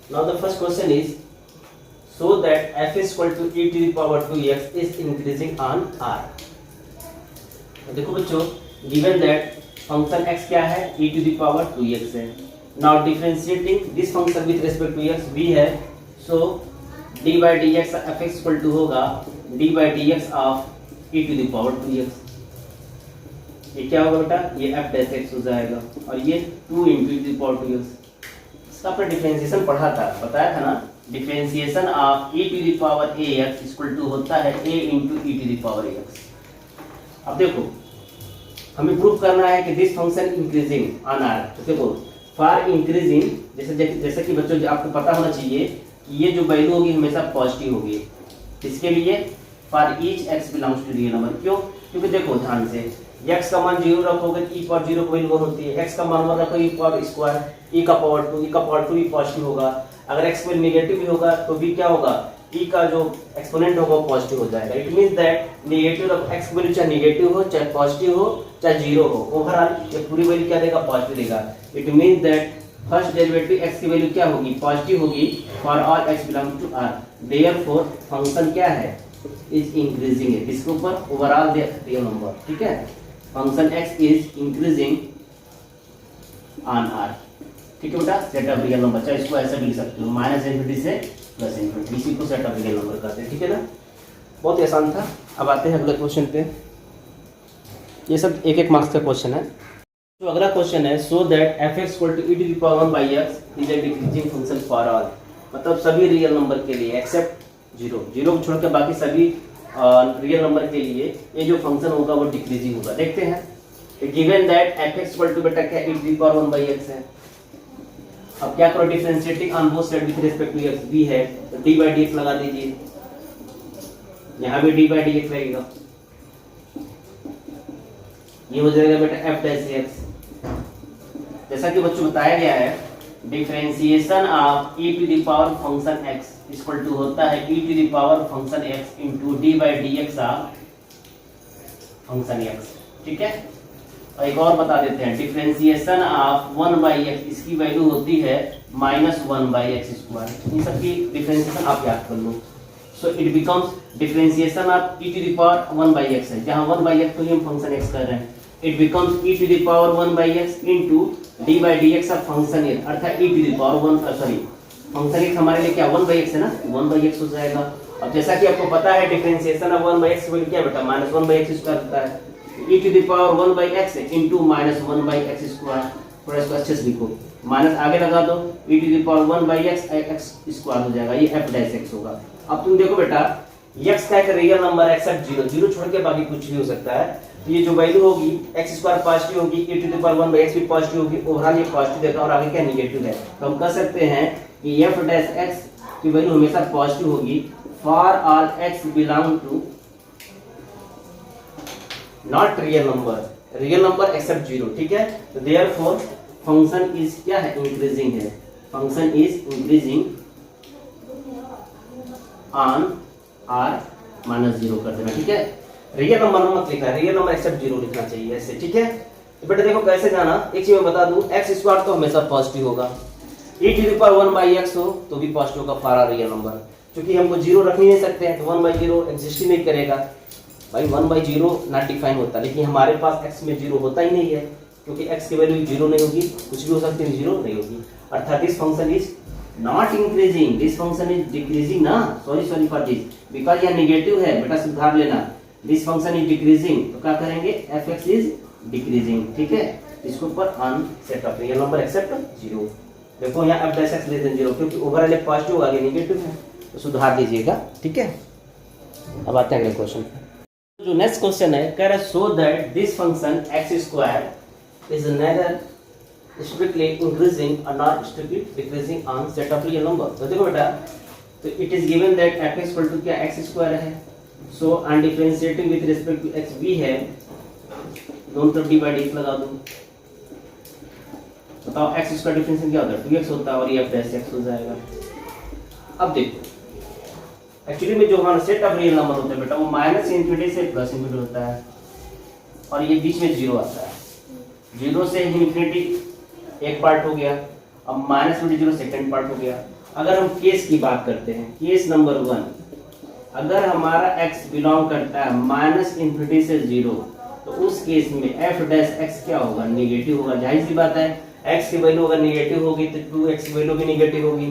Now the first question is, so that f is equal to e to the power 2x is increasing on r. देखो बच्चों, given that function x क्या है, e to the power 2x है. Now differentiating this function with respect to x v है, so d by dx fx equal to होगा d by dx of e to the power 2x. ये क्या होगा बेटा, ये f dash x हो जाएगा और ये 2 into e to the power 2x. इसका आपने डिफरेंशिएशन पढ़ा था, बताया था ना, differentiation of e to the power ax equal to होता है a into e to the power ax. अब देखो, हमें प्रूव करना है कि this function increasing on r. तो देखो, फॉर इंक्रीजिंग, जैसे कि बच्चों आपको पता होना चाहिए कि ये जो वैल्यू होगी हमेशा पॉजिटिव होगी. इसके लिए for each x belongs to real number. क्यों? क्योंकि देखो ध्यान से, x का मान 0 रखोगे तो e पावर 0 की वैल्यू 1 होती है. x का मान 1 रखोगे e पावर स्क्वायर, e का पावर 2, e का पावर 2 भी पॉजिटिव होगा. अगर x में नेगेटिव भी होगा तो भी क्या होगा, e का जो एक्सपोनेंट होगा वो पॉजिटिव हो जाएगा. It means that negative of x value चाहे नेगेटिव हो, चाहे पॉजिटिव हो, चाहे 0 हो, ओवरऑल ये पूरी वैल्यू क्या देगा, पॉजिटिव देगा. It means that first derivative x की वैल्यू क्या होगी, पॉजिटिव होगी for all x belong to r. Therefore function क्या है, इज इंक्रीजिंग है. इसके ऊपर ओवरऑल रियल नंबर. ठीक है, function x is increasing on r. ठीक है बेटा, सेट ऑफ रियल नंबर, चाहे इसको ऐसे भी लिख सकते हो, माइनस इनफिनिटी से प्लस इनफिनिटी, इसी को सेट ऑफ रियल नंबर कहते हैं. ठीक है ना, बहुत ही आसान था. अब आते हैं अगले क्वेश्चन पे. ये सब एक एक मार्क्स का क्वेश्चन है. तो अगला क्वेश्चन है, so that f x equal to e to the power 1 by x is a decreasing function for all. मतलब सभी रियल नंबर के लिए एक्सेप्ट 0 को छोड़ के बाकी सभी रियल नंबर के लिए ये जो फंक्शन होगा वो डिक्रीजिंग होगा. देखते हैं, given that f x equal to बेटा क्या e to the power 1 by x है. अब क्या करो, differentiating on both side with respect to x भी है तो d by dx लगा दीजिए. यहाँ भी d by dx लगेगा, ये हो जाएगा बेटा f dash x. जैसा कि बच्चों बताया गया है, differentiation of e to the power function x equal to होता है e to the power function x into d by dx of function x. ठीक है, और एक और बता देते हैं, डिफरेंशिएशन ऑफ 1 बाई x, इसकी वैल्यू होती है -1 बाई एक्स स्क्वायर. इन सब की डिफरेंशिएशन आप याद कर लो. So it becomes differentiation of e to the power 1 by x है, जहां 1 बाई x को ही हम फंक्शन x कर रहे हैं. It becomes e to the power 1 by x into d by dx of function x, अर्थात e to the power 1, sorry function x हमारे लिए क्या 1 बाई x है ना, 1 बाई x हो जाएगा. अब जैसा कि आपको पता है differentiation of 1 by x value क्या बेटा, -1 बाई x स्क्वायर होता है. e to the power 1 by x into -1 by x square. थोड़ा इसको अच्छे से लिखो, माइनस आगे लगा दो, e to the power 1 by x square हो जाएगा, ये f डैश x होगा. अब तुम देखो बेटा, x का एक रियल नंबर एक्सेप्ट 0 छोड़ के बाकी कुछ भी हो सकता है. तो ये जो वैल्यू होगी x स्क्वायर पॉजिटिव होगी, e to the power 1 by x भी पॉजिटिव होगी, ओवरऑल ये पॉजिटिव देता है और आगे क्या नेगेटिव है. तो हम कह सकते हैं कि f डैश x की वैल्यू हमेशा पॉजिटिव होगी for all x belong to not real number except 0. ठीक है, तो देयरफॉर फंक्शन इज क्या है, इंक्रीजिंग है. Function is increasing on r -0 कर देना. ठीक है, रियल नंबर मत लिखना, रियल नंबर एक्सेप्ट 0 लिखना चाहिए ऐसे. ठीक है, तो बेटा देखो कैसे जाना, एक चीज मैं बता दूं, x स्क्वायर तो हमेशा पॉजिटिव होगा, e to the power 1 by x हो तो भी पॉजिटिव होगा फॉर आर रियल नंबर. क्योंकि हमको 0 रख नहीं सकते हैं तो 1 बाई 0 एग्जिस्ट ही नहीं करेगा भाई. 1 बाई 0 नॉट डिफाइन होता, लेकिन हमारे पास x में 0 होता ही नहीं है, क्योंकि x की वैल्यू 0 नहीं होगी, कुछ भी हो सकती है 0 नहीं होगी. अर्थात this function is not increasing, this function is decreasing ना, सॉरी फॉर दिस, बिकॉज यह नेगेटिव है बेटा, सुधार लेना. दिस फंक्शन इज डिक्रीजिंग, तो क्या करेंगे, fx इज डिक्रीजिंग. ठीक है, इसके ऊपर on set of real number except 0. देखो यहाँ f dash x less than 0, क्योंकि ओवरऑल एक पॉजिटिव आगे नेगेटिव है, तो सुधार दीजिएगा. ठीक है, अब आते हैं अगले क्वेश्चन पे. जो नेक्स्ट क्वेश्चन है, कह रहा है so that this function x square is neither strictly increasing और not strictly decreasing on set of real number. तो देखो बेटा, तो it is given that f equal to क्या x स्क्वायर है. So on differentiating with respect to x भी है, दोनों तरफ d by dx लगा दूं. बताओ x स्क्वायर डिफरेंशिएशन क्या होता है, 2x होता है और ये f डैश x हो जाएगा. अब देखो एक्चुअली में जो हमारा सेट ऑफ रियल नंबर होता है बेटा, वो माइनस इनफिनिटी से प्लस इनफिनिटी होता है और ये बीच में 0 आता है. 0 से इनफिनिटी एक पार्ट हो गया, अब -0 सेकंड पार्ट हो गया, अगर हम केस की बात करते हैं, केस नंबर 1, अगर हमारा x बिलोंग करता है -∞ से 0, तो उस केस में f डैश x क्या होगा, निगेटिव होगा। जाहिर सी बात है, x की वैल्यू अगर निगेटिव होगी तो 2x की वैल्यू भी निगेटिव होगी।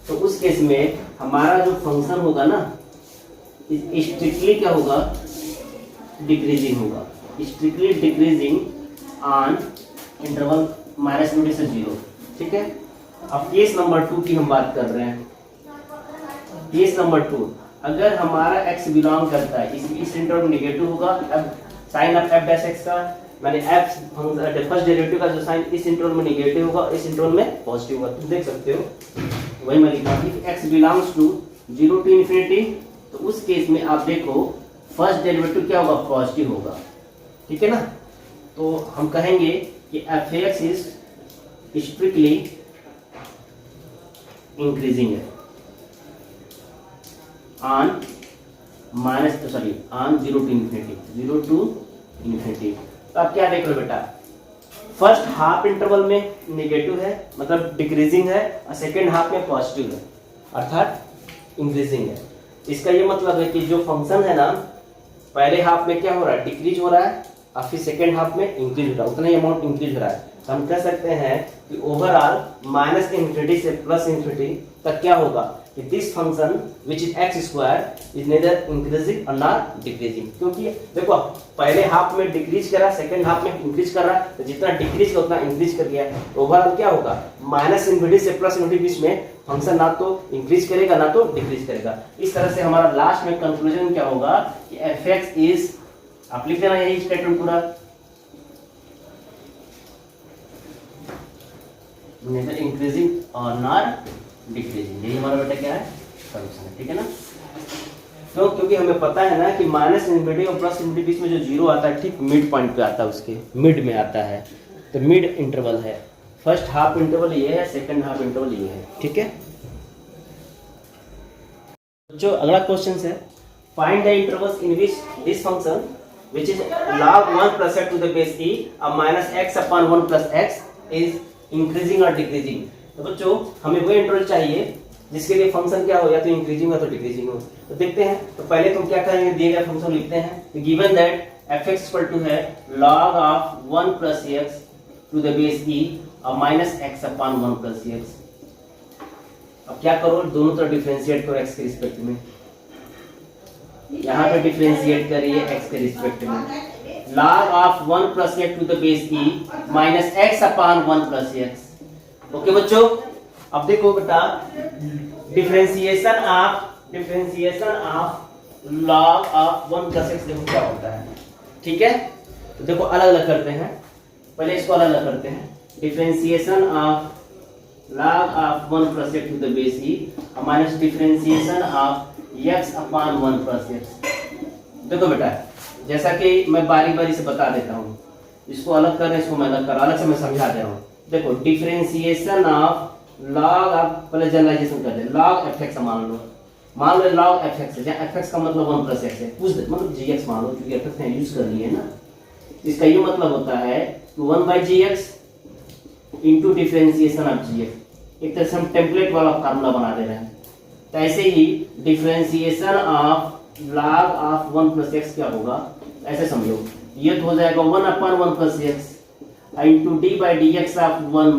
तो उस केस में हमारा जो फंक्शन होगा ना, स्ट्रिक्टली क्या होगा, डिक्रीजिंग होगा, स्ट्रिक्टली डिक्रीजिंग ऑन इंटरवल -∞ से 0। ठीक है। अब केस नंबर 2 की हम बात कर रहे हैं। केस नंबर 2, अगर हमारा x बिलोंग करता है, इस इंटरवल में निगेटिव होगा, अब sign of f dash x का, माने f फर्स्ट डेरिवेटिव का जो साइन इस इंटरवल में निगेटिव होगा, इस इंटरवल में पॉजिटिव होगा। तुम देख सकते हो, वही मैं लिखा कि x बिलोंग्स टू 0 to ∞, तो उस केस में आप देखो फर्स्ट डेरिवेटिव क्या होगा, पॉजिटिव होगा। ठीक है ना। तो हम कहेंगे कि f(x) इज स्ट्रिक्टली इंक्रीजिंग है ऑन ऑन 0 to ∞। तो आप क्या देख रहे हो बेटा, फर्स्ट हाफ इंटरवल में नेगेटिव है, मतलब डिक्रीजिंग है, और सेकेंड हाफ में पॉजिटिव है, अर्थात इंक्रीजिंग है। इसका ये मतलब है कि जो फंक्शन है ना, पहले हाफ में क्या हो रहा है, डिक्रीज हो रहा है, और फिर सेकेंड हाफ में इंक्रीज हो रहा है, उतना ही अमाउंट इंक्रीज हो रहा है। तो हम कह सकते हैं कि ओवरऑल -∞ से +∞ तक क्या होगा, कि this function which is x² is nether increasing और नॉट डिक्रीजिंग। क्योंकि देखो पहले हाफ में डिक्रीज करा, सेकेंड हाफ में इंक्रीज कर रहा है, तो जितना डिक्रीज का उतना इंक्रीज कर गया। ओवरऑल क्या होगा, -∞ से +∞ बीच में फंक्शन ना तो इंक्रीज करेगा ना तो डिक्रीज करेगा। इस तरह से हमारा लास्ट में कंक्लूजन क्या होगा कि f(x) इज, आप लिख देना यही स्टेटमेंट पूरा, नेदर इंक्रीजिंग और नॉट डिक्रीजिंग। यही हमारा बेटा क्या है, सॉल्यूशन है। ठीक है ना। क्यों, क्योंकि हमें पता है ना कि -∞ और +∞ बीच में जो 0 आता है, ठीक मिड पॉइंट पे आता है, उसके मिड में आता है। तो मिड इंटरवल है, फर्स्ट हाफ इंटरवल ये है, सेकंड हाफ इंटरवल ये है। ठीक है। जो अगला क्वेश्चन है, find the intervals in which this function which is log 1 plus x to the base e और -x/1 plus x is increasing or decreasing। तो बच्चों हमें वो इंटरवल चाहिए जिसके लिए फंक्शन क्या हो, या तो इंक्रीजिंग हो तो डिक्रीजिंग हो। तो देखते हैं, तो पहले तो हम क्या करेंगे, दिए गए फंक्शन लिखते हैं। गिवन दैट f(x) है log of 1 plus x to the base e और -x/1 plus x। अब क्या करो, दोनों तरफ डिफरेंशिएट करो x के रिस्पेक्ट में। यहाँ पे डिफरेंशिएट करिए x के रिस्पेक्ट में। log of 1 plus x to the base e -x/1 plus x। Okay बच्चों, अब देखो बेटा, differentiation of log of 1 plus x देखो क्या होता है। ठीक है। तो देखो अलग अलग करते हैं, पहले इसको अलग अलग करते हैं। Differentiation of log of 1 plus x to the base e minus differentiation of x/1 plus x। देखो बेटा, जैसा कि मैं बारी बारी से बता देता हूँ, इसको अलग कर रहे हैं, इसको मैं अलग कर, अलग से मैं समझा दे रहा हूँ। देखो डिफरेंशिएशन ऑफ log ऑफ, पहले जनरलाइजेशन कर दे, log f(x) मान लो log f(x) है, जहाँ f(x) का मतलब 1 plus x है, मतलब gx मान लो, क्योंकि f(x) ने यूज कर लिए ना। इसका ये मतलब होता है कि 1/gx into differentiation of gx। एक तरह से हम टेम्पलेट वाला फार्मूला बना दे रहे हैं। तो ऐसे ही differentiation of log of 1 plus x क्या होगा, ऐसे समझो, ये तो हो जाएगा 1/1 plus x into d/dx of 1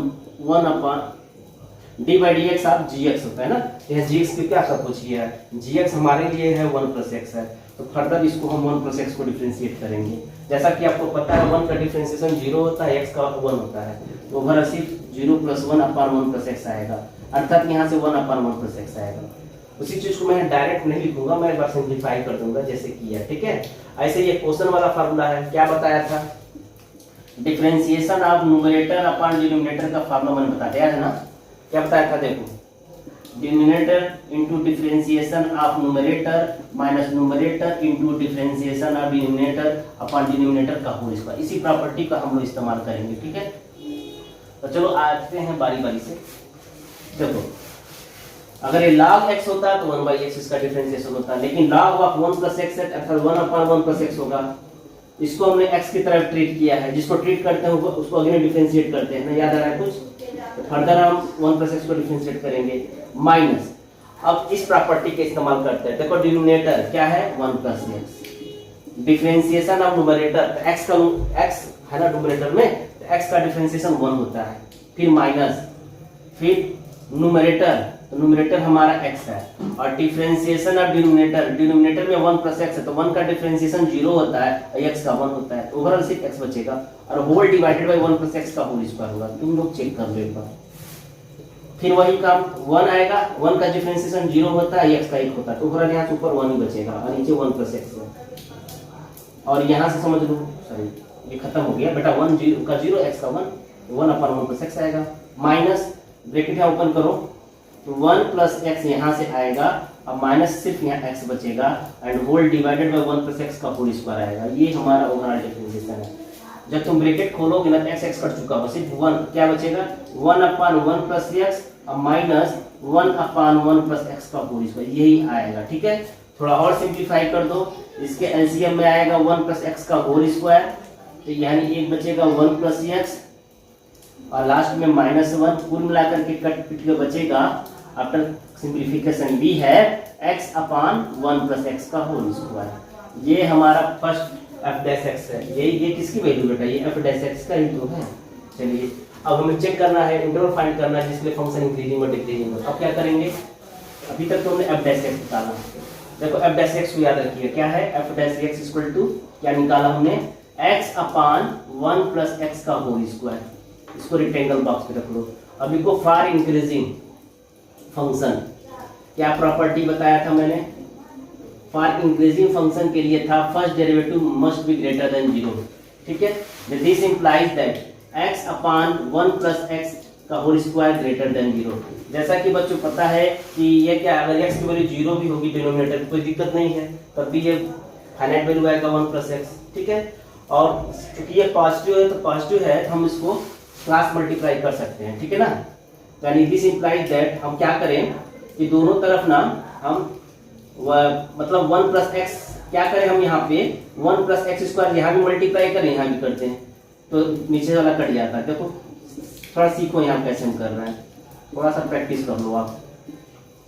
d/dx of gx होता है ना। यह gx की क्या सब कुछ किया है, gx हमारे लिए है 1 plus x है, तो फर्दर इसको हम 1 plus x को डिफरेंशिएट करेंगे। जैसा कि आपको पता है 1 का डिफरेंशिएशन 0 होता है, x का 1 होता है, तो ओवरऑल सिर्फ 0 + 1/1 plus x आएगा, अर्थात यहाँ से 1/1 plus x आएगा। उसी चीज को मैं डायरेक्ट नहीं लिखूंगा, मैं एक बार सिंप्लीफाई कर दूंगा जैसे किया। ठीक है। ऐसे ये क्वेश्चन वाला फार्मूला है, क्या बताया था, differentiation of numerator upon denominator का फार्मूला मैंने बता दिया है ना। क्या बताया था, देखो denominator into differentiation of numerator minus numerator into differentiation of denominator upon denominator का होल स्क्वायर। इसी प्रॉपर्टी का हम लोग इस्तेमाल करेंगे। ठीक है। तो चलो आते हैं बारी बारी से। देखो अगर ये log x होता है तो 1/x इसका डिफरेंशिएशन होता है, लेकिन log ऑफ 1 plus x है, अर्थात 1/1 plus x होगा। इसको हमने x की तरफ ट्रीट किया है, जिसको ट्रीट करते हैं उसको अगेन डिफरेंशिएट करते हैं ना, याद आ रहा है कुछ। तो फर्दर हम 1 plus x को डिफरेंशिएट करेंगे, माइनस। अब इस प्रॉपर्टी के इस्तेमाल करते हैं। देखो डिनोमिनेटर क्या है 1 plus x, differentiation of numerator, x का एक्स है ना न्यूमरेटर में, तो एक्स का डिफरेंशिएशन 1 होता है, फिर माइनस, फिर न्यूमरेटर, तो न्यूमरेटर हमारा x है, और डिफरेंशिएशन ऑफ डिनोमिनेटर, डिनोमिनेटर में 1 प्लस x है, तो 1 का डिफरेंशिएशन 0 होता है और x का 1 होता है, ओवरऑल सिर्फ x बचेगा, और whole divided by 1 plus x का होल स्क्वायर होगा। तुम लोग चेक कर लो एक बार। फिर वही काम 1 आएगा, 1 का डिफरेंशिएशन 0 होता है, x का 1 होता है, तो ओवरऑल यहाँ से ऊपर 1 ही बचेगा और नीचे 1 प्लस x है। और यहाँ से समझ लो, सॉरी ये खत्म हो गया बेटा, 1 0 का 0, x का 1 अपन 1 प्लस x आएगा, माइनस ब्रैकेट यहाँ ओपन करो, तो 1 प्लस एक्स यहाँ से आएगा, अब माइनस सिर्फ यहाँ x बचेगा, and whole divided by 1 plus x का होल स्क्वायर आएगा। ये हमारा ओवरऑल डिफरेंशिएशन है। जब तुम ब्रैकेट खोलोगे ना तो x कट चुका होगा, सिर्फ 1 क्या बचेगा, 1 अपान 1 प्लस एक्स और माइनस 1 अपान 1 प्लस एक्स का होल स्क्वायर, यही आएगा। ठीक है, थोड़ा और सिंप्लीफाई कर दो, इसके एलसीएम में आएगा 1 प्लस एक्स का होल स्क्वायर, तो यानी एक बचेगा 1 प्लस एक्स और लास्ट में -1, कुल मिलाकर के कट पिट के बचेगा आफ्टर सिंप्लीफिकेशन भी है x अपान 1 प्लस एक्स का होल स्क्वायर। ये हमारा फर्स्ट f डैश x है। ये किसकी वैल्यू बेटा, ये f डैश x का ही तो है। चलिए अब हमें चेक करना है, इंटरवल फाइंड करना है जिसमें फंक्शन इंक्रीजिंग और डिक्रीजिंग हो। अब क्या करेंगे, अभी तक तो हमने f डैश x निकाला, देखो f डैश x को याद रखिए क्या है, f dash x equal to क्या निकाला हमने, x अपान 1 प्लस एक्स का होल स्क्वायर। इसको रेक्टेंगल बॉक्स में रख लो। अब देखो फॉर इंक्रीजिंग फंक्शन क्या प्रॉपर्टी बताया था मैंने, फॉर इंक्रीजिंग फंक्शन के लिए था first derivative must be greater than 0। ठीक है, this implies that x upon 1 plus x का होल स्क्वायर ग्रेटर देन 0। जैसा कि बच्चों पता है कि ये क्या, अगर x की वैल्यू 0 भी होगी डिनोमिनेटर कोई दिक्कत नहीं है, तब भी ये फाइनाइट वैल्यू आएगा 1 प्लस एक्स। ठीक है, और क्योंकि ये पॉजिटिव है तो पॉजिटिव है तो हम इसको क्रॉस मल्टीप्लाई कर सकते हैं। ठीक है ना, यानी दिस इंप्लाइज दैट हम क्या करें कि दोनों तरफ ना हम मतलब 1 प्लस एक्स क्या करें, हम यहाँ पे 1 प्लस एक्स स्क्वायर यहाँ भी मल्टीप्लाई करें, यहाँ भी करते हैं तो नीचे वाला कट जाता है। देखो थोड़ा सीखो यहाँ कैसे हम कर रहे हैं, थोड़ा सा प्रैक्टिस कर लो आप,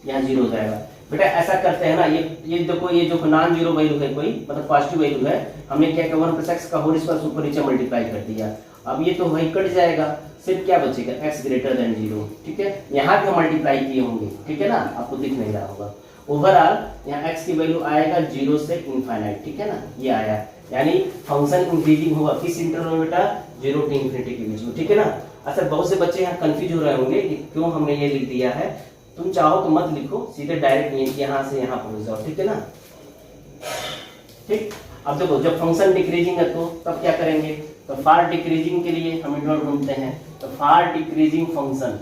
यहाँ 0 हो जाएगा बेटा। ऐसा करते हैं ना, ये देखो ये जो नॉन जीरो वैल्यू है कोई मतलब पॉजिटिव वैल्यू है, हमने क्या किया 1 प्लस एक्स का होल स्क्वायर ऊपर नीचे मल्टीप्लाई कर दिया। अब ये तो वही कट जाएगा, सिर्फ क्या बचेगा x ग्रेटर देन 0। ठीक है, यहाँ भी हम मल्टीप्लाई किए होंगे। ठीक है ना, आपको दिख नहीं रहा होगा। ओवरऑल यहाँ x की वैल्यू आएगा 0 से इनफाइनाइट। ठीक है ना, ये आया, यानी फंक्शन इंक्रीजिंग होगा किस इंटरवल में बेटा, 0 to इन्फिनिटी के बीच में। ठीक है ना, अच्छा बहुत से बच्चे यहाँ कंफ्यूज हो रहे होंगे कि क्यों हमने ये लिख दिया है। तुम चाहो तो मत लिखो, सीधे डायरेक्ट यहाँ से यहाँ पहुंच जाओ। ठीक है ना, ठीक। अब देखो जब फंक्शन डिक्रीजिंग है तो तब क्या करेंगे, तो फार डिक्रीजिंग के लिए हम इंटरवल ढूंढते हैं, तो for decreasing function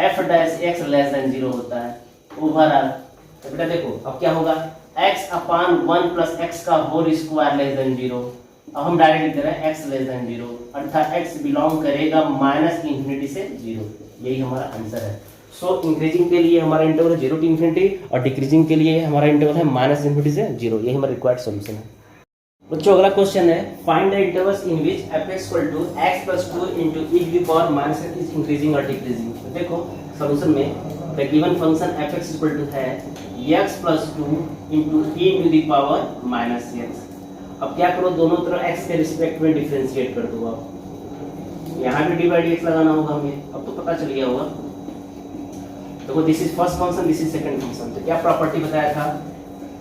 f dash x less than 0 होता है ओवरऑल। तो बेटा देखो अब क्या होगा, x अपान 1 प्लस एक्स का होल स्क्वायर लेस देन 0। अब हम डायरेक्ट लिख दे रहे हैं x लेस देन 0, अर्थात x बिलोंग करेगा माइनस इंफिनिटी से 0। यही हमारा आंसर है। सो इंक्रीजिंग के लिए हमारा इंटरवल 0 to इन्फिनिटी और डिक्रीजिंग के लिए हमारा इंटरवल है माइनस इंफिनिटी से 0। यही हमारा रिक्वायर्ड सॉल्यूशन है। बच्चों अगला क्वेश्चन है, find the intervals in which f(x = x + 2 * e⁻⁻ x is increasing और डिक्रीजिंग। तो देखो सॉल्यूशन में द गिवन फंक्शन f(x) है x + 2 * e⁻⁻x। अब क्या करो, दोनों तरफ x के रिस्पेक्ट में डिफरेंशिएट कर दो। आप यहाँ भी डिवाइड x लगाना होगा हमें, अब तो पता चल गया होगा। देखो this is first function, this is second function. तो क्या प्रॉपर्टी बताया था,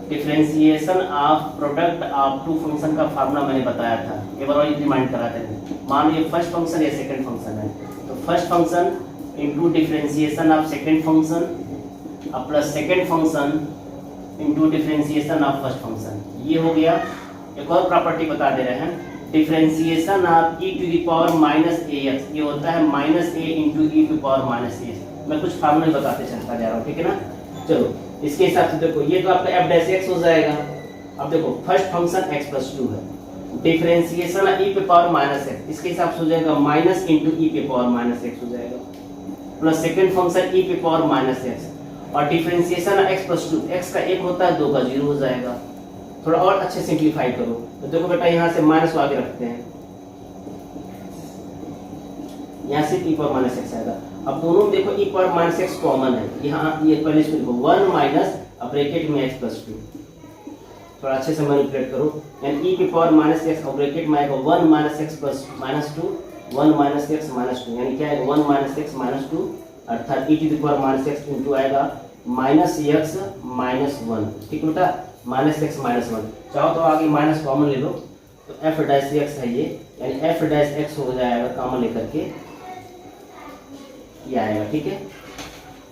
differentiation of product of two function का फार्मूला मैंने बताया था, एक बार और रिमाइंड कराते हैं। मान लो ये फर्स्ट फंक्शन या सेकंड फंक्शन है, तो first function into differentiation of second function plus second function into differentiation of first function, ये हो गया। एक और प्रॉपर्टी बता दे रहे हैं, डिफरेंशिएशन ऑफ e⁻⁻ax, ये होता है -a * e⁻⁻a। मैं कुछ फार्मूला बताते चलता जा रहा हूँ। ठीक है ना, चलो इसके हिसाब से देखो ये तो आपका f डैश x हो जाएगा। अब देखो फर्स्ट फंक्शन x + 2 है, डिफरेंशिएशन e⁻⁻x इसके हिसाब से हो जाएगा माइनस इंटू e⁻⁻x हो जाएगा, प्लस सेकंड फंक्शन e⁻⁻x और डिफरेंशिएशन x + 2, x का 1 होता है 2 का 0 हो जाएगा। थोड़ा और अच्छे सिंप्लीफाई करो तो देखो बेटा यहाँ से माइनस आगे रखते हैं, यहाँ से e⁻⁻x आएगा। अब दोनों देखो e power minus x common है, यहाँ ये पहले इसको देखो 1 माइनस ब्रैकेट में x प्लस 2, थोड़ा अच्छे से मैनिपुलेट करो, यानी e की पावर माइनस एक्स और ब्रैकेट में आएगा 1 minus x plus minus 2, 1 minus x minus 2, यानी क्या है 1 माइनस एक्स माइनस 2, अर्थात e की पावर माइनस एक्स इंटू आएगा माइनस एक्स माइनस 1, ठीक बेटा, माइनस एक्स माइनस 1, चाहो तो आगे माइनस कॉमन ले लो, तो एफ डैश एक्स है ये, यानी एफ डैश एक्स हो जाएगा कॉमन लेकर के ये आएगा, ठीक है।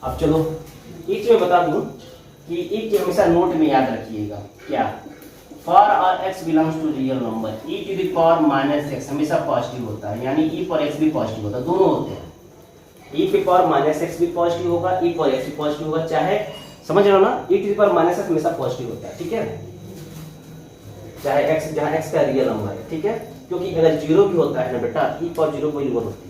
अब चलो एक चीज मैं बता दूं कि एक चीज हमेशा नोट में याद रखिएगा, क्या, फॉर और x belongs to real number e to the power minus x हमेशा पॉजिटिव होता है, यानी e पर x भी पॉजिटिव होता है, दोनों होते हैं, e की पावर माइनस एक्स भी पॉजिटिव होगा, e पर x भी पॉजिटिव होगा, चाहे समझ रहे हो ना, e to the power minus x हमेशा पॉजिटिव होता है, ठीक है, चाहे x जहां x का रियल नंबर है, ठीक है, क्योंकि अगर जीरो भी होता है ना बेटा, e पर जीरो वैल्यू होती है,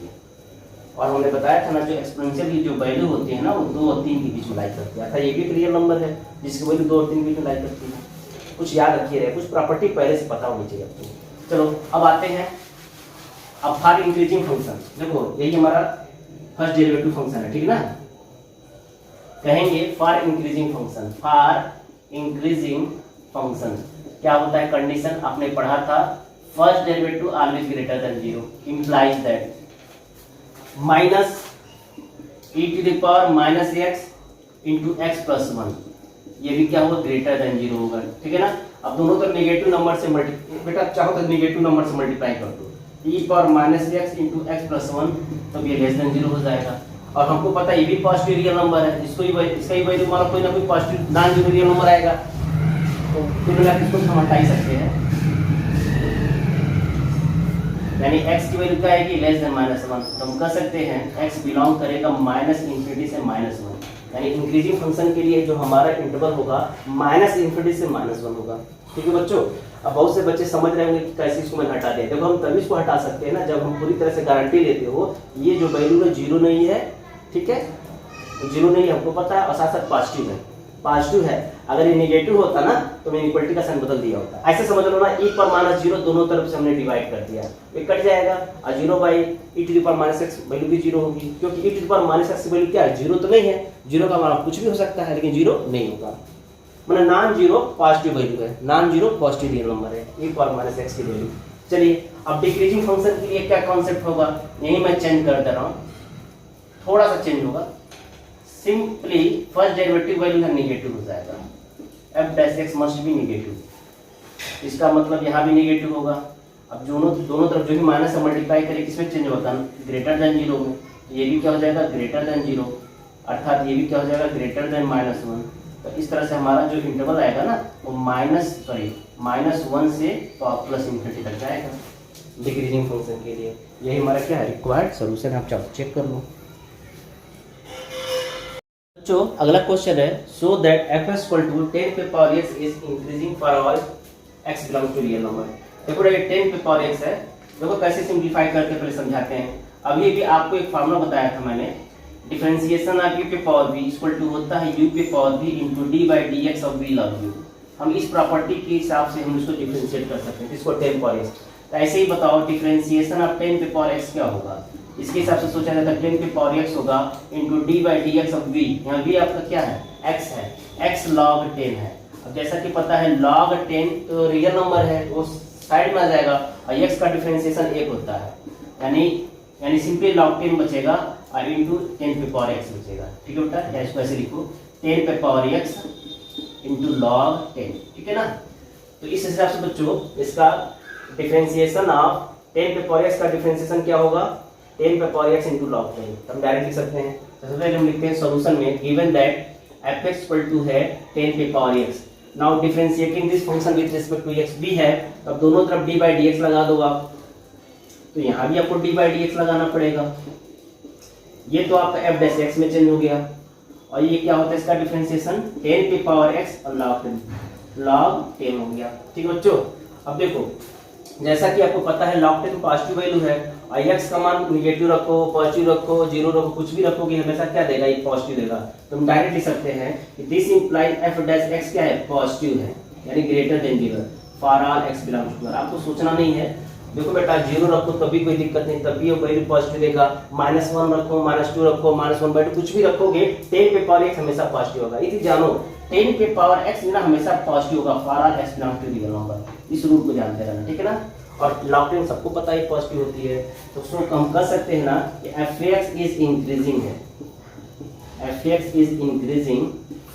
और हमने बताया था ना जो एक्सपोनेंशियल की जो वैल्यू होती है ना वो 2 और 3 के बीच में लाई करती है, ये भी एक रियल नंबर है जिसकी वैल्यू 2 और 3 के बीच में लाई करती है, कुछ याद रखिए रहे, कुछ प्रॉपर्टी पहले से पता होनी चाहिए आपको। चलो अब आते हैं अब फॉर इंक्रीजिंग फंक्शन, देखो यही हमारा फर्स्ट डेरिवेटिव फंक्शन है, ठीक है ना, कहेंगे for increasing function, for increasing function क्या होता है, कंडीशन आपने पढ़ा था, first derivative always greater than 0 implies that minus e to the power minus x into x plus 1, ये भी क्या होगा, ग्रेटर देन 0 होगा, ठीक है ना। अब दोनों तरफ नेगेटिव नंबर से बेटा चाहो तो नेगेटिव नंबर से मल्टीप्लाई कर दो, e power minus x into x plus 1, तब ये लेस देन 0 हो जाएगा, और हमको पता है ये भी पॉजिटिव रियल नंबर है, इसको ही इसका ही वैल्यू मानो कोई ना कोई positive non zero real number आएगा, तो कुल मिलाकर इसको हम हटा ही सकते हैं, यानी x की वैल्यू क्या आएगी, लेस देन -1, तो हम कह सकते हैं x बिलोंग करेगा माइनस इंफिनिटी से -1, यानी इंक्रीजिंग फंक्शन के लिए जो हमारा इंटरवल होगा माइनस इंफिनिटी से -1 होगा, ठीक है बच्चों। अब बहुत से बच्चे समझ रहे होंगे कि कैसे इसको मैंने हटा दिया, देखो हम तभी इसको हटा सकते हैं ना जब हम पूरी तरह से गारंटी लेते हो ये जो वैल्यू है 0 नहीं है, ठीक है, 0 नहीं है हमको पता है, और साथ साथ पॉजिटिव है, पॉजिटिव है, अगर ये नेगेटिव होता ना तो मैंने इक्वलिटी का साइन बदल दिया होता, ऐसे समझ लो ना, e पर माइनस 0 दोनों तरफ से हमने डिवाइड कर दिया, ये कट जाएगा, और 0 by e to the power minus x value भी 0 होगी, क्योंकि e to the power minus x की वैल्यू क्या है, 0 तो नहीं है, 0 का मान कुछ भी हो सकता है लेकिन 0 नहीं होगा, मतलब नॉन जीरो पॉजिटिव वैल्यू है, non zero positive real number है e पावर माइनस एक्स की वैल्यू। चलिए अब डिक्रीजिंग फंक्शन के लिए क्या कॉन्सेप्ट होगा, यही मैं चेंज कर दे रहा हूँ, थोड़ा सा चेंज होगा, सिंपली फर्स्ट डेरिवेटिव वैल्यू है नेगेटिव हो जाएगा, f dash x must be negative, इसका मतलब यहाँ भी नेगेटिव होगा, अब दोनों तरफ जो भी माइनस से मल्टीप्लाई करें किसमें चेंज होता है, ग्रेटर देन 0 में, ये भी क्या हो जाएगा ग्रेटर देन 0, अर्थात ये भी क्या हो जाएगा ग्रेटर देन -1, तो इस तरह से हमारा जो इंटरवल आएगा ना वो -1 से प्लस इंफिनिटी तक जाएगा डिक्रीजिंग फंक्शन के लिए, यही हमारा क्या है रिक्वायर्ड सॉल्यूशन, आप चेक कर लो। बच्चों अगला क्वेश्चन है, so that f equal to 10 पे power x is increasing for all x belongs to real number. देखो ये 10 पे पावर x है, देखो कैसे सिंप्लीफाई करके पहले समझाते हैं। अभी भी आपको एक फार्मूला बताया था मैंने, डिफरेंशिएशन ऑफ u पे पावर v इक्वल टू होता है u पे power v into d by dx of v log u। हम इस प्रॉपर्टी के हिसाब से हम इसको डिफरेंशिएट कर सकते हैं, इसको 10 पावर x। तो ऐसे ही बताओ डिफरेंशिएशन ऑफ 10 पे पावर x क्या होगा, इसके हिसाब से सोचा जाता है 10 पे पावर x होगा into d by dx of v, यहाँ v आपका क्या है x है, x log 10 है। अब जैसा कि पता है log 10 तो रियल नंबर है, वो साइड में आ जाएगा, और x का डिफरेंशिएशन 1 होता है, यानी सिंपली log 10 बचेगा और इनटू 10 पे पावर x बचेगा, ठीक है बेटा, या इसको ऐसे लिखो 10 पे पावर x इनटू log 10, ठीक है ना। तो इस हिसाब से बच्चों इसका डिफरेंशिएशन ऑफ 10 पे पावर x का डिफरेंशिएशन क्या होगा 10 पे पावर x इनटू log 10, तो हम डायरेक्ट लिख सकते हैं। तो सबसे पहले हम लिखते हैं सॉल्यूशन में, given that f(x) equal to है 10 पे power x, now differentiating this function with respect to x भी है, अब दोनों तरफ d बाय dx लगा दो आप, तो यहाँ भी आपको d बाय dx लगाना पड़ेगा, ये तो आपका f डैश x में चेंज हो गया, और ये क्या होता है इसका डिफरेंशिएशन 10 पे पावर x और log 10 हो गया, ठीक है बच्चों। अब देखो जैसा कि आपको पता है log 10 पॉजिटिव वैल्यू है, और x का मान निगेटिव रखो, पॉजिटिव रखो, 0 रखो, कुछ भी रखोगे हमेशा क्या देगा, ये पॉजिटिव देगा। तो हम डायरेक्ट लिख सकते हैं कि this implies f dash x क्या है पॉजिटिव है, यानी greater than 0 for all x belongs to r। आपको सोचना नहीं है, देखो बेटा 0 रखो तभी कोई दिक्कत नहीं, तभी वैल्यू पॉजिटिव देगा। -1 रखो, -2 रखो, -1/2 कुछ भी रखोगे 10 पे पावर x हमेशा पॉजिटिव होगा। इसे जानो 10 पे पावर x ना हमेशा पॉजिटिव होगा for all x belong to real number. इस रूल को जानते रहना, ठीक है ना। और लॉग सबको पता है पॉजिटिव होती है, तो उसको हम कह सकते हैं ना कि f(x) इज इंक्रीजिंग है, f(x) इज इंक्रीजिंग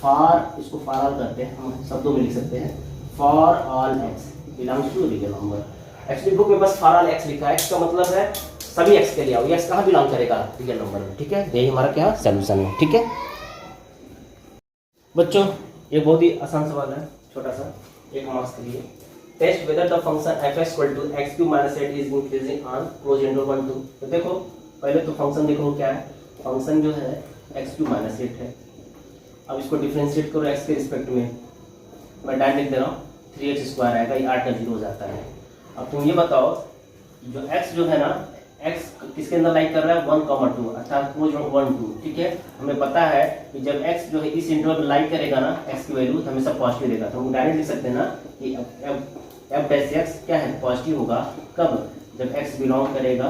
फॉर, इसको फॉर ऑल करते हैं हम शब्दों में लिख सकते हैं, for all x belongs to real number. Actually book में बस फॉर ऑल x लिखा है, इसका मतलब है सभी x के लिए आओ, x कहाँ बिलोंग करेगा रियल नंबर में, ठीक है। यही हमारा क्या सॉल्यूशन है, ठीक है बच्चों। ये बहुत ही आसान सवाल है, छोटा सा, 1 मार्क्स के लिए। Test whether the function f(x) = x³ - 8 is increasing on closed interval 1 2। तो देखो पहले तो फंक्शन देखो क्या है, फंक्शन जो है x³ - 8 है। अब इसको डिफरेंशिएट करो x के रिस्पेक्ट में, मैं डायरेक्ट लिख दे रहा हूँ 3x² आएगा, ये 8 का 0 हो जाता है। अब तुम ये बताओ जो x जो है ना, x किसके अंदर लाइक कर रहा है 1,2 अर्थात क्लोज 1 2, ठीक है। हमें पता है कि जब x जो है इस इंटरवल में लाइक करेगा ना, x की वैल्यू तो हमेशा पॉजिटिव देगा, तो हम डायरेक्ट लिख सकते हैं ना कि f(x) क्या है पॉजिटिव होगा कब, जब x बिलोंग करेगा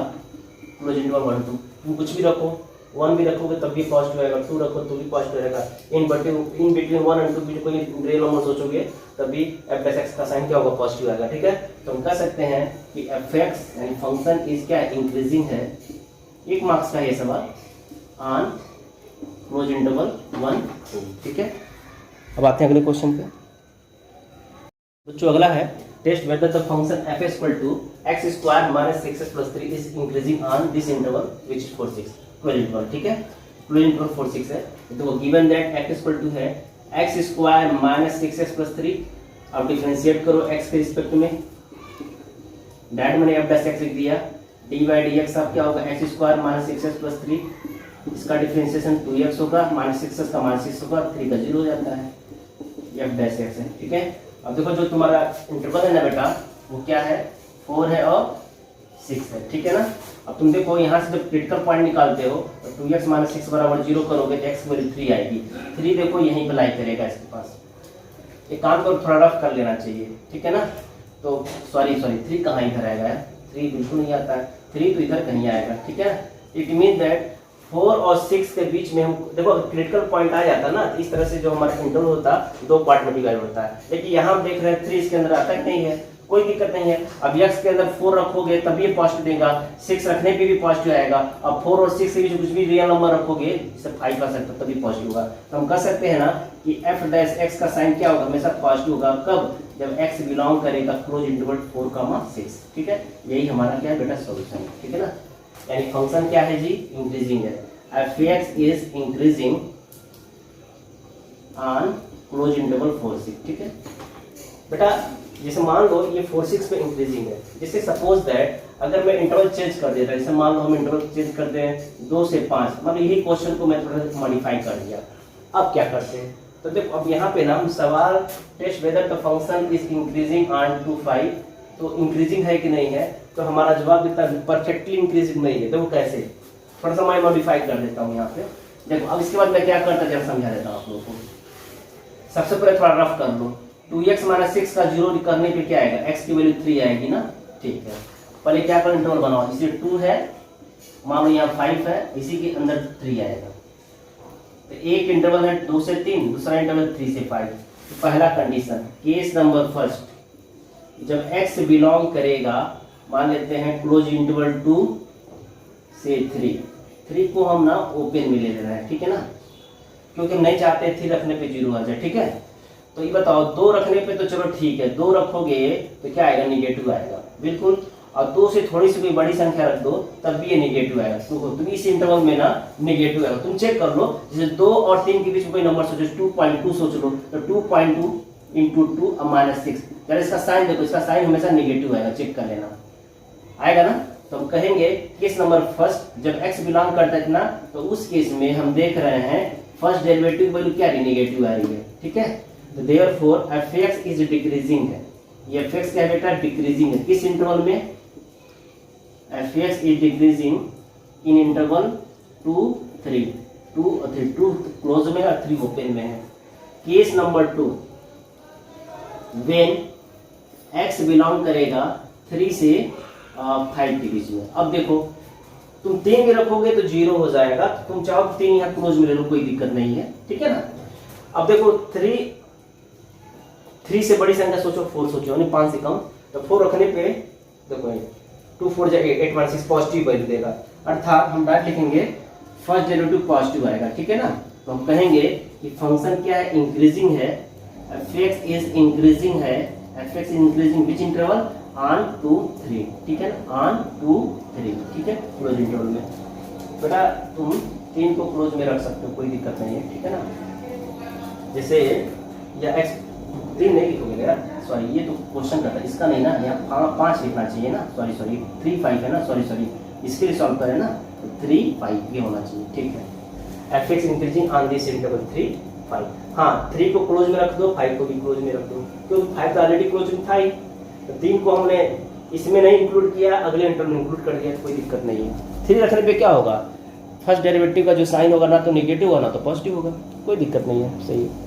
क्लोज इंटरवल 1 2। तुम कुछ भी रखो, 1 भी रखोगे तब भी पॉजिटिव आएगा, 2 रखो तो भी पॉजिटिव रहेगा, इन बिटवीन 1 और 2 भी कोई रियल नंबर सोचोगे तभी f(x) का साइन क्या होगा पॉजिटिव आएगा, ठीक है। तो हम कह सकते हैं कि f(x) यानी फंक्शन इज क्या इंक्रीजिंग है, 1 मार्क्स का ये सवाल, ऑन क्लोज इंटरवल 1 2, ठीक है। अब आते हैं अगले क्वेश्चन पे बच्चों। अगला है test whether the function f(x) = x² - 6x + 3 is increasing on this interval which is 4 6 12 interval, ठीक है। 12 इंटरवल 4 6 है, तो गिवन दैट f है x² - 6x + 3। अब डिफरेंशिएट करो x के रिस्पेक्ट में, डायरेक्ट मैंने f(x) लिख दिया, dy/dx अब क्या होगा x² - 6x + 3, इसका डिफरेंशिएशन 2x होगा, -6x का -6 होगा, 3 का 0 हो जाता है, f(x) है, ठीक है। अब देखो जो तुम्हारा इंटरवल है ना बेटा वो क्या है 4 है और 6 है, ठीक है ना। अब तुम देखो यहाँ से जब क्रिटिकल पॉइंट निकालते हो तो 2x - 6 = 0 करोगे तो x की वैल्यू 3 आएगी, 3 देखो यहीं पे लाई करेगा इसके पास। एक काम करो थोड़ा रफ कर लेना चाहिए, ठीक है ना। तो सॉरी 3 कहाँ इधर आएगा, 3 बिल्कुल नहीं आता है, 3 तो इधर कहीं आएगा, ठीक है। इट मीन दैट 4 और 6 के बीच में हम देखो क्रिटिकल पॉइंट आ जाता ना, तो इस तरह से जो हमारा इंटरवल होता है 2 पार्ट में डिवाइड होता है, लेकिन यहाँ हम देख रहे हैं 3 इसके अंदर आता है नहीं है, कोई दिक्कत नहीं है। अब x के अंदर 4 रखोगे तभी ये पॉजिटिव देगा, 6 रखने पे भी पॉजिटिव आएगा। अब 4 और 6 के बीच कुछ भी रियल नंबर रखोगे जैसे 5 आ सकता तभी पॉजिटिव होगा। तो हम कह सकते हैं ना कि f(x) का साइन क्या होगा हमेशा पॉजिटिव होगा कब, जब x बिलोंग करेगा क्लोज इंटरवल 4,6, ठीक है। यही हमारा क्या है बेटा सॉल्यूशन है, ठीक है ना। यानी फंक्शन क्या है जी इंक्रीजिंग है, f(x) is increasing on closed interval 4 6, ठीक है बेटा। जैसे मान लो ये 4 6 पे इंक्रीजिंग है, जैसे सपोज दैट अगर मैं इंटरवल चेंज कर देता, जैसे मान लो हम इंटरवल चेंज करते हैं 2 से 5, मतलब यही क्वेश्चन को मैं थोड़ा सा मॉडिफाई कर दिया। अब क्या करते हैं तो देखो अब यहाँ पे ना हम सवाल test whether the function is increasing on to 5, तो इंक्रीजिंग है कि नहीं है, तो हमारा जवाब इतना परफेक्टली इंक्रीजिंग नहीं है। देखो कैसे, थोड़ा सा मैं मॉडिफाई कर देता हूँ यहाँ पे। देखो अब इसके बाद मैं क्या करता जरा समझा देता हूँ आप लोगों को। सबसे पहले थोड़ा रफ कर लो, 2x - 6 का 0 करने पे क्या आएगा, x की वैल्यू 3 आएगी ना, ठीक है। पहले क्या कर इंटरवल बनाओ, इसे 2 है, मान लो यहाँ 5 है, इसी के अंदर 3 आएगा। तो एक इंटरवल है 2 से 3, दूसरा इंटरवल 3 से 5। तो पहला कंडीशन केस नंबर फर्स्ट, जब x बिलोंग करेगा मान लेते हैं क्लोज इंटरवल 2 से 3 को हम ना ओपन में ले लेना है, ठीक है ना, क्योंकि हम नहीं चाहते 3 रखने पे 0 आ जाए, ठीक है। तो ये बताओ 2 रखने पे तो चलो ठीक है, 2 रखोगे तो क्या आएगा निगेटिव आएगा बिल्कुल, और 2 से थोड़ी सी कोई बड़ी संख्या रख दो तब भी ये निगेटिव आएगा। तो तुम इस इंटरवल में ना निगेटिव आएगा, तुम चेक कर लो, जैसे 2 और 3 के बीच में कोई नंबर सोचो 2.2 सोच लो, तो 2.2 × 2 -6, जरा इसका साइन देखो, इसका साइन हमेशा निगेटिव आएगा, चेक कर लेना आएगा ना। तो हम कहेंगे केस नंबर फर्स्ट जब x बिलोंग करता है ना, तो उस केस में हम देख रहे हैं फर्स्ट डेरिवेटिव वैल्यू क्या निगेटिव आ रही है, ठीक है। तो देयरफॉर f(x) इज डिक्रीजिंग है, ये f(x) क्या है बेटा डिक्रीजिंग है, किस इंटरवल में, f(x) is decreasing in interval 2 3, 2 close में और 3 ओपन में है। Case number 2 when x belong करेगा 3 से 5 के बीच में। अब देखो तुम 3 में रखोगे तो 0 हो जाएगा, तुम चाहो 3 यहाँ क्लोज में ले लो, कोई दिक्कत नहीं है, ठीक है ना। अब देखो 3 से बड़ी संख्या सोचो, 4 सोचो, यानी 5 से कम, तो 4 रखने पे देखो 2 4 जा 8 1 6 पॉजिटिव वैल्यू देगा, अर्थात हम डायरेक्ट लिखेंगे फर्स्ट डेरिवेटिव पॉजिटिव आएगा, ठीक है ना। तो हम कहेंगे कि फंक्शन क्या है, इंक्रीजिंग है, fx इज इंक्रीजिंग है, fx is increasing which interval on to 3, ठीक है ना, ऑन टू 3, ठीक है, क्लोज इंटरवल में। बेटा तुम 3 को क्लोज में रख सकते हो, कोई दिक्कत नहीं है, ठीक है ना। जैसे या x 3 नहीं लिखोगे यार, सॉरी ये तो क्वेश्चन करता है, इसका नहीं ना, यहाँ 5 लिखना चाहिए ना, सॉरी 3 5 है ना, सॉरी इसके लिए सॉल्व करें ना, तो 3 5 ये होना चाहिए, ठीक है। fx increasing on this interval 3 5, हाँ 3 को क्लोज में रख दो, 5 को भी क्लोज में रख दो, क्योंकि 5 तो ऑलरेडी क्लोज में था ही, तो 3 को हमने इसमें नहीं इंक्लूड किया, अगले इंटरवल में इंक्लूड कर दिया, तो कोई दिक्कत नहीं है। 3 रखने पे क्या होगा, फर्स्ट डेरिवेटिव का जो साइन होगा ना तो निगेटिव होगा ना तो पॉजिटिव होगा, कोई दिक्कत नहीं है, सही है।